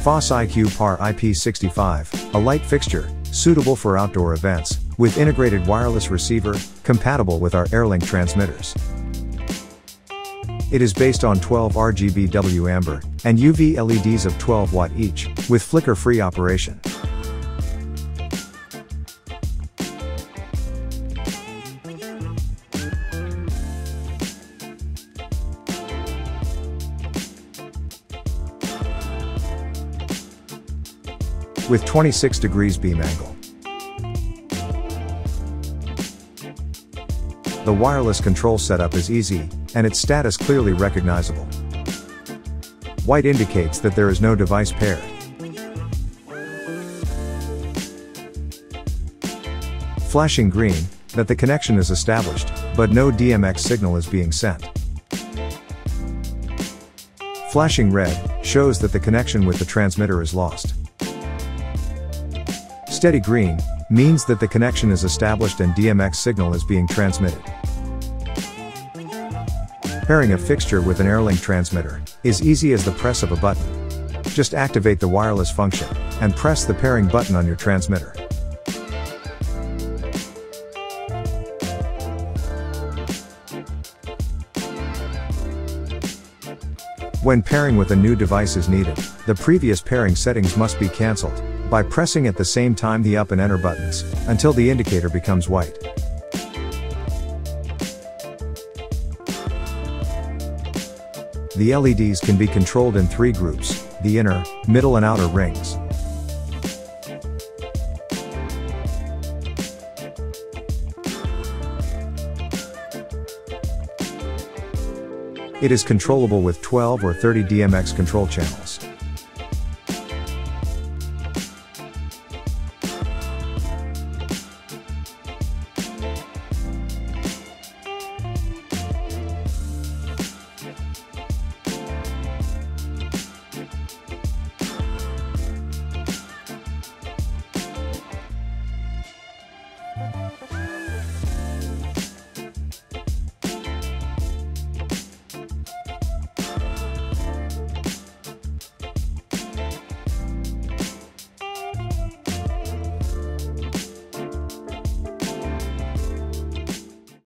Fos Iq Par Ip65, a light fixture, suitable for outdoor events, with integrated wireless receiver, compatible with our Airlink transmitters. It is based on 12 RGBW Amber and UV LEDs of 12 watt each, with flicker-free operation. With 26 degrees beam angle. The wireless control setup is easy, and its status clearly recognizable. White indicates that there is no device paired. Flashing green, that the connection is established, but no DMX signal is being sent. Flashing red, shows that the connection with the transmitter is lost. Steady green, means that the connection is established and DMX signal is being transmitted. Pairing a fixture with an Airlink transmitter is easy as the press of a button. Just activate the wireless function and press the pairing button on your transmitter. When pairing with a new device is needed, the previous pairing settings must be cancelled by pressing at the same time the up and enter buttons until the indicator becomes white. The LEDs can be controlled in 3 groups: the inner, middle and outer rings. It is controllable with 12 or 30 DMX control channels.